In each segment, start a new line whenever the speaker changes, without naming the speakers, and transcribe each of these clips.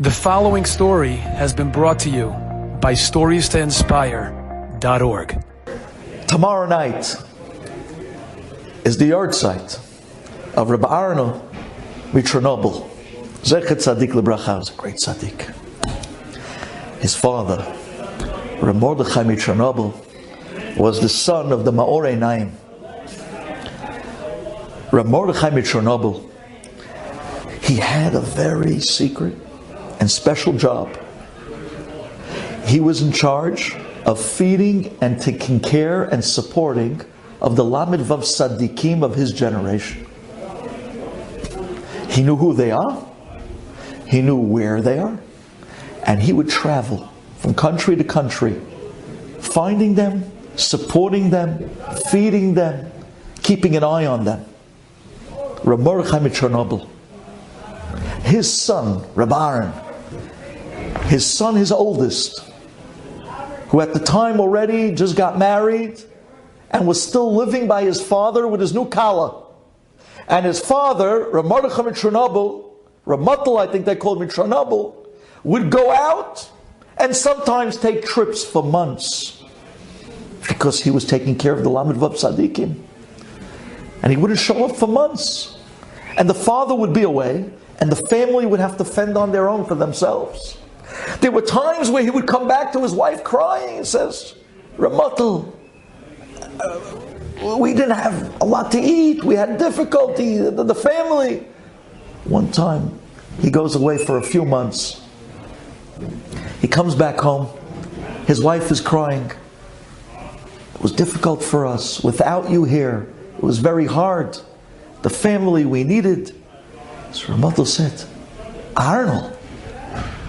The following story has been brought to you by StoriesToInspire.org.
Tomorrow night is the yard site of Rabbi Arno Chernobyl. Zecher Tzadik Lebracha was a great tzaddik. His father, Rabbi Mordechai Chernobyl, was the son of the Maorei Naim. Rabbi Mordechai Chernobyl, he had a very secret and special job. He was in charge of feeding and taking care and supporting of the Lamed Vav Tzadikim of his generation. He knew who they are, he knew where they are, and he would travel from country to country, finding them, supporting them, feeding them, keeping an eye on them. Rabbi Mordechai Chernobyl, his son, Rabbi Aaron, his son, his oldest, who at the time already just got married and was still living by his father with his new kala. And his father, Rabbi Mordechai Chernobyl, Ramatal, I think they called him Chernobyl, would go out and sometimes take trips for months because he was taking care of the Lamed Vav Tzadikim. And he wouldn't show up for months. And the father would be away, and the family would have to fend on their own for themselves. There were times where he would come back to his wife crying and says, Ramatal, we didn't have a lot to eat, we had difficulty, the family. One time, he goes away for a few months. He comes back home, his wife is crying. It was difficult for us, without you here, it was very hard. The family we needed. So Ramatal said, Arnold.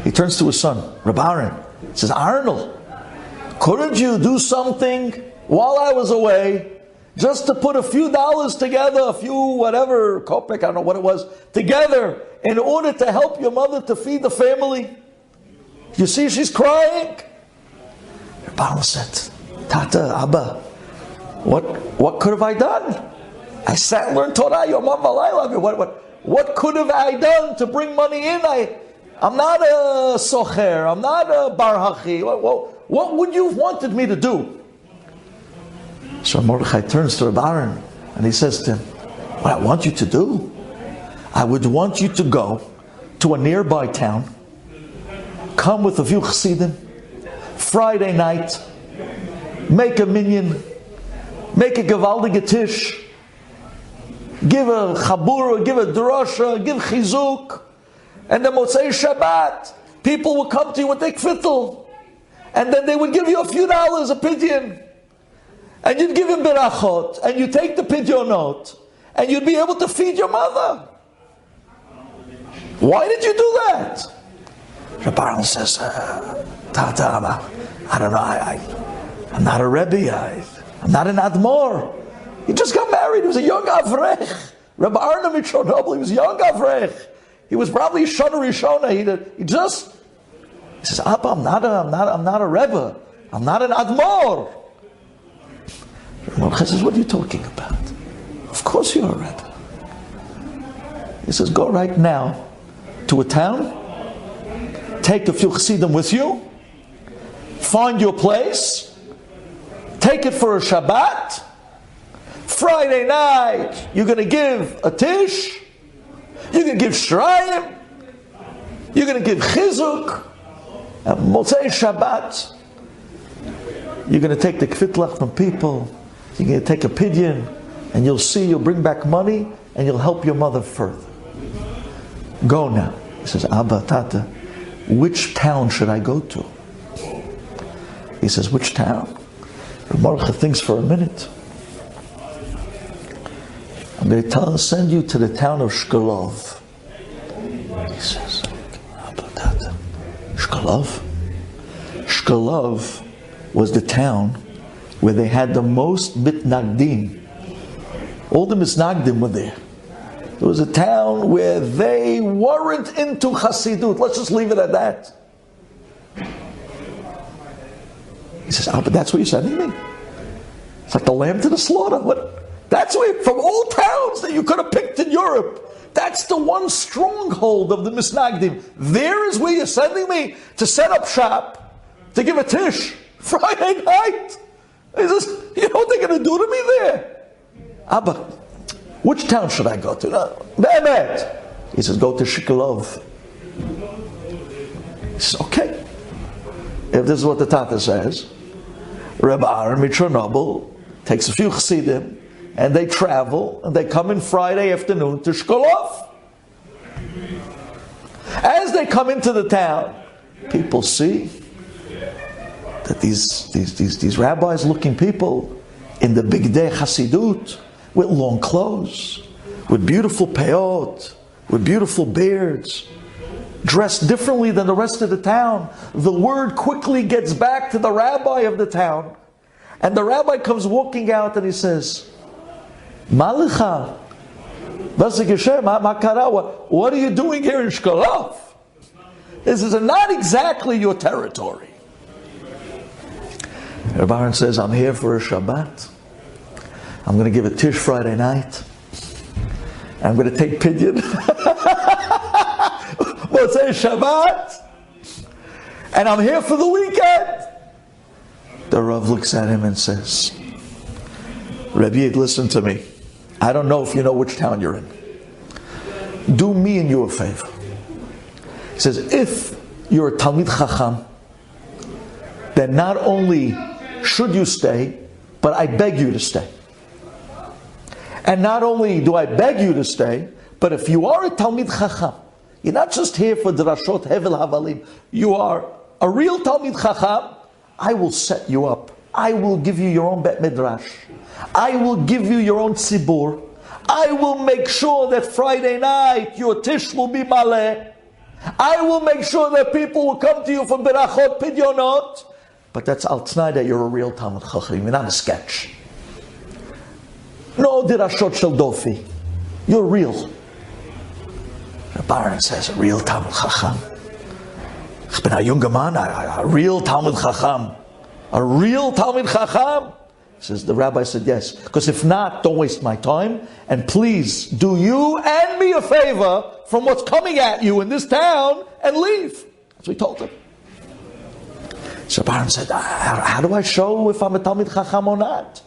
He turns to his son, Rabbi Aaron. He says, Arnold, couldn't you do something while I was away, just to put a few dollars together, a few whatever, kopek, I don't know what it was, together, in order to help your mother to feed the family? You see she's crying? Rabbi Aaron said, Tata, Abba, what could have I done? I sat and learned Torah, Yom V'Layla. What could have I done to bring money in? I'm not a socher, I'm not a barhachi. What would you have wanted me to do? So Mordechai turns to Rabbi Aaron and he says to him, what I want you to do, I would want you to go to a nearby town, come with a few chassidim, Friday night, make a minyan, make a gevaldige tish, give a chabura, give a drasha, give chizuk, and then Motzei Shabbat, people will come to you with their kfittel, and then they would give you a few dollars, a pidyon, and you'd give him berachot, and you take the pidyonot, and you'd be able to feed your mother. Why did you do that? Rabbi Aaron says, Tata, I don't know, I'm not a Rebbe, I'm not an Admor. He just got married. He was a young Avrech. Rabbi Arno Chernobyl, he was a young Avrech. He was probably Shana Rishona. He says, Abba, I'm not a Rebbe. I'm not an Admor. Rabbi says, what are you talking about? Of course you're a Rebbe. He says, go right now to a town, take a few chassidim with you, find your place, take it for a Shabbat. Friday night, you're going to give a tish, you're going to give shrayim, you're going to give chizuk, and Motzei Shabbat, you're going to take the kvitlach from people, you're going to take a pidyon, and you'll bring back money, and you'll help your mother further. Go now. He says, Abba, Tata, which town should I go to? He says, which town? Rabbi thinks for a minute. I'm going to send you to the town of Shkolov. He says, how about that? Shkolov? Shkolov was the town where they had the most mitnagdim. All the mitnagdim were there. It was a town where they weren't into Chassidut. Let's just leave it at that. He says, but that's what you're sending me? It's like the lamb to the slaughter. What? That's where, from all towns that you could have picked in Europe, That's the one stronghold of the Misnagdim. There is where you're sending me to set up shop, to give a tish Friday night. He says, you know what they're going to do to me there? Abba, which town should I go to? Be'emet. He says, go to Shikalov. He says, okay. If this is what the Tata says, Rabbi Aaron Chernobyl takes a few chassidim, and they travel, and they come in Friday afternoon to Shkolov. As they come into the town, people see that these rabbis-looking people in the big day Hasidut, with long clothes, with beautiful peot, with beautiful beards, dressed differently than the rest of the town. The word quickly gets back to the rabbi of the town, and the rabbi comes walking out and he says, Malicha, what are you doing here in Shkolov? This is not exactly your territory. Rabbi Aaron says, I'm here for a Shabbat. I'm going to give a Tish Friday night. I'm going to take Pidyon. Motzei Shabbat. And I'm here for the weekend. The Rav looks at him and says, Rabbi, listen to me. I don't know if you know which town you're in. Do me and you a favor. He says, if you're a Talmid Chacham, then not only should you stay, but I beg you to stay. And not only do I beg you to stay, but if you are a Talmid Chacham, you're not just here for Drashot Hevel Havalim, you are a real Talmid Chacham, I will set you up. I will give you your own Bet Midrash. I will give you your own tzibur. I will make sure that Friday night your tish will be maleh. I will make sure that people will come to you for berachot pidyonot. But that's al t'nai that you're a real Talmid Chacham. You're not a sketch. No dirashot shel dofi. You're real. The Baron says, a real Talmid Chacham. Ich bin a junger Mann, a real Talmid Chacham. A real Talmid Chacham? Says the rabbi said yes. Because if not, don't waste my time. And please do you and me a favor from what's coming at you in this town and leave. That's what he told him. So Baron said, how do I show if I'm a Talmid Chacham or not?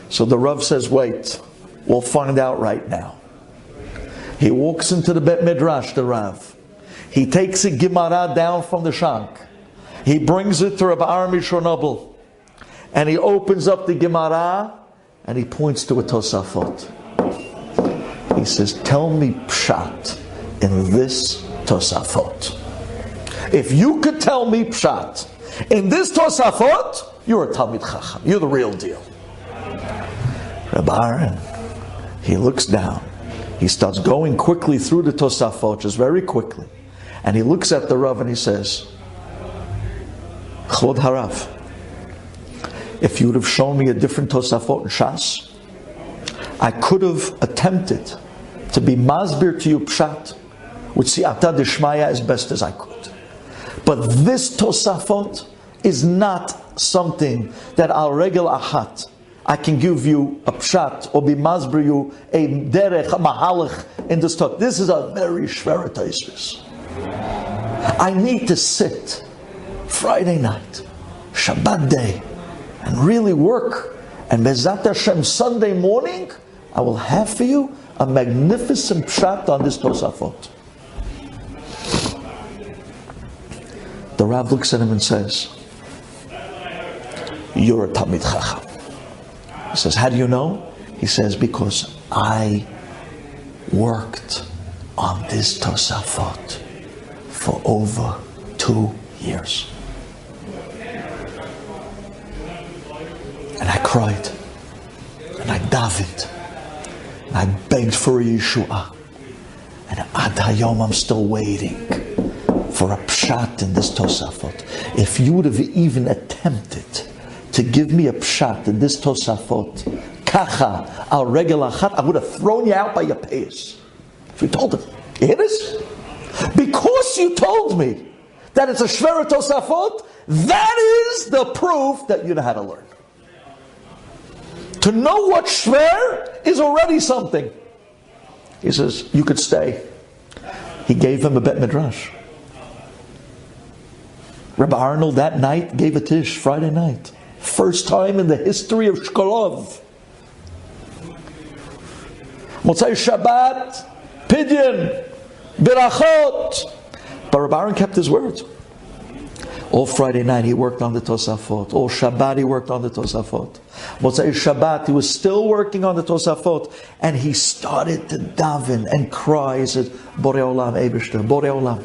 So the Rav says, wait, we'll find out right now. He walks into the Bet Midrash, the Rav. He takes a Gemara down from the Shank. He brings it to Rabbi Aaron Chernobyl. And he opens up the Gemara and he points to a Tosafot. He says, tell me Pshat in this Tosafot. If you could tell me Pshat in this Tosafot, you're a Talmid Chacham. You're the real deal. Rabbi Aaron, he looks down. He starts going quickly through the Tosafot, just very quickly. And he looks at the Rav and he says, Chvod Harav, if you would have shown me a different Tosafot in Shas, I could have attempted to be masbir to you Pshat with Siyata Dishmaya as best as I could. But this Tosafot is not something that al regel ahat I can give you a Pshat or be masbir you a derech, a mahalach in this talk. This is a very shvera Tosfos. I need to sit Friday night, Shabbat day, and really work. And Bezat Hashem, Sunday morning, I will have for you a magnificent pshat on this Tosafot. The Rav looks at him and says, you're a Talmid Chacham. He says, how do you know? He says, because I worked on this Tosafot for over 2 years. And I cried, and I davened, and I begged for a Yeshua. And ad hayom I'm still waiting for a pshat in this Tosafot. If you would have even attempted to give me a pshat in this Tosafot, kacha al regel achat, I would have thrown you out by your payas. So we told him, you hear this? Because you told me that it's a shvera Tosafot, that is the proof that you know how to learn. To know what shver is already something. He says, you could stay. He gave him a bet midrash. Rabbi Arnold that night gave a tish, Friday night. First time in the history of Shkolov. Motzei Shabbat, Pidyon, Birachot. But Rabbi Aaron kept his word. All Friday night he worked on the Tosafot. All Shabbat he worked on the Tosafot. Motzei Shabbat he was still working on the Tosafot. And he started to daven and cry. He said, Borei Olam, Eibishter, Borei Olam,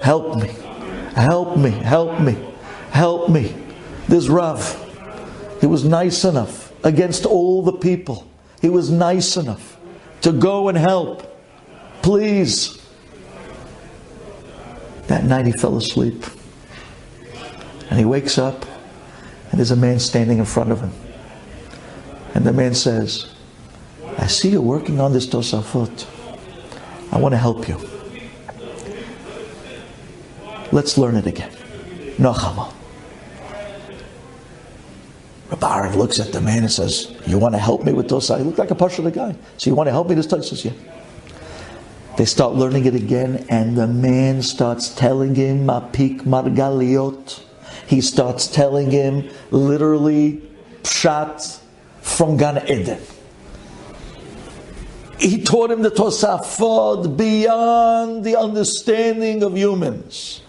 help me, help me, help me, help me. This Rav, he was nice enough against all the people. He was nice enough to go and help. Please. That night he fell asleep. And he wakes up, and there's a man standing in front of him. And the man says, I see you're working on this Tosafot. I want to help you. Let's learn it again. Nochama. Rabbi Aaron looks at the man and says, you want to help me with Tosafot? He looked like a Pashut guy. So you want to help me this time? He says, yeah. They start learning it again, and the man starts telling him, Mapik Margaliot. He starts telling him, literally, Pshat from Gan Eden. He taught him the Tosafot beyond the understanding of humans.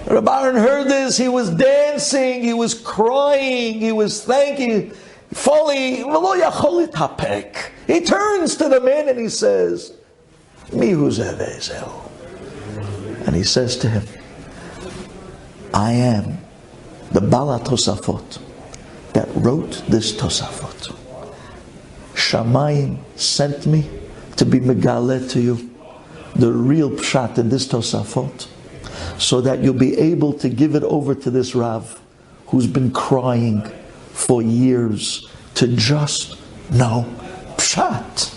Rabbi Aaron heard this, he was dancing, he was crying, he was thanking. Finally, he turns to the man and he says, Mihu Zevezel. And he says to him, I am the Bala Tosafot that wrote this Tosafot. Shamayim sent me to be Megalet to you, the real Pshat in this Tosafot, so that you'll be able to give it over to this Rav who's been crying for years to just know Pshat.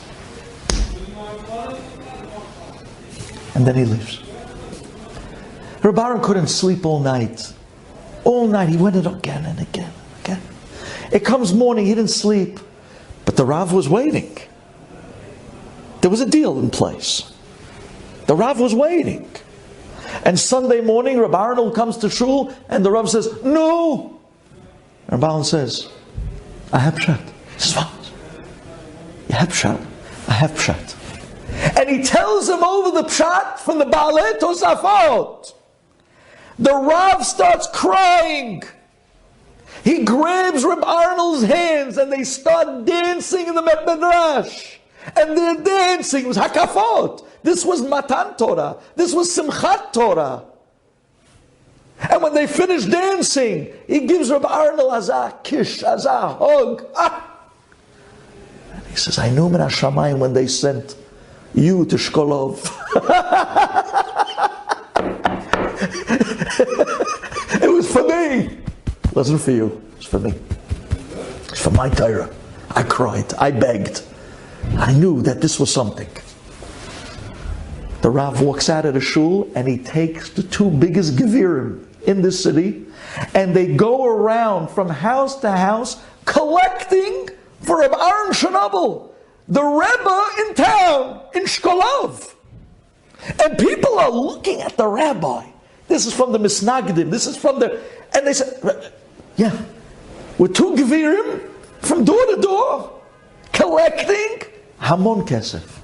And then he leaves. Rabbi Aaron couldn't sleep all night. All night he went it again and again and again. It comes morning, he didn't sleep. But the Rav was waiting. There was a deal in place. The Rav was waiting. And Sunday morning, Rabbi Arnold comes to shul, and the Rav says, no! And Rabbi Arnold says, I have Pshat. He says, what? You have Pshat? I have Pshat. And he tells him over the Pshat from the Baalei Tosafot. The Rav starts crying. He grabs Rabbi Arnold's hands and they start dancing in the Midrash. And they're dancing. It was Hakafot. This was Matan Torah. This was Simchat Torah. And when they finish dancing, he gives Rabbi Arnold a kish, a hug. And he says, I knew min Hashamayim when they sent you to Shkolov. It was for me. It wasn't for you. It's for me. It's for my Torah. I cried. I begged. I knew that this was something. The Rav walks out of the shul and he takes the two biggest gevirim in the city, and they go around from house to house collecting for Rabbi Aaron Chernobyl, the Rebbe in town, in Shkolov. And people are looking at the rabbi. This is from the Misnagdim. This is from the... And they said, yeah, with two gevirim from door to door, collecting Hamon Kesef.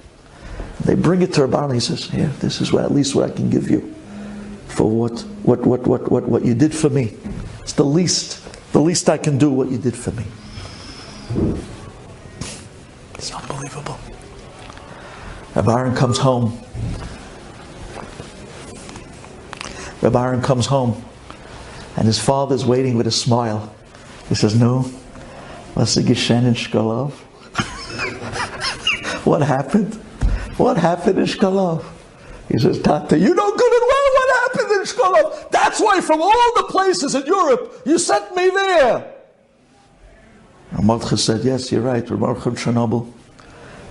They bring it to Rabbi and he says, here, this is at least what I can give you for what you did for me. It's the least I can do what you did for me. It's unbelievable. Rabbi Aaron comes home. Rabbi Aaron comes home and his father's waiting with a smile. He says, no, what's the Geshen in Shkolov? What happened? What happened in Shkolov? He says, Tata, you know good and well what happened in Shkolov. That's why from all the places in Europe, you sent me there. Mordechai said, yes, you're right, Rabbi Chernobyl.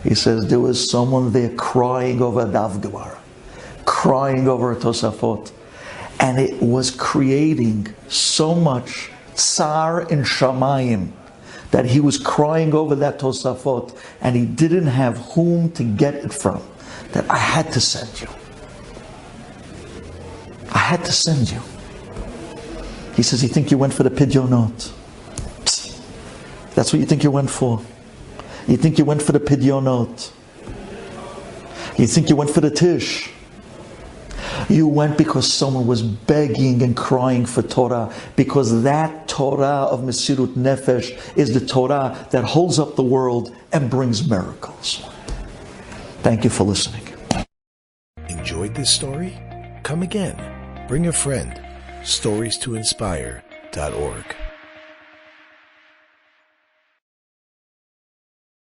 He says, there was someone there crying over a Daf Gemara, crying over a Tosafot. And it was creating so much tsar in Shamayim, that he was crying over that Tosafot and he didn't have whom to get it from, that I had to send you. I had to send you. He says, you think you went for the Pidyonot? Psst. That's what you think you went for? You think you went for the Pidyonot? You think you went for the Tish? You went because someone was begging and crying for Torah, because that Torah of Mesirut Nefesh is the Torah that holds up the world and brings miracles. Thank you for listening.
Enjoyed this story? Come again. Bring a friend. StoriesToInspire.org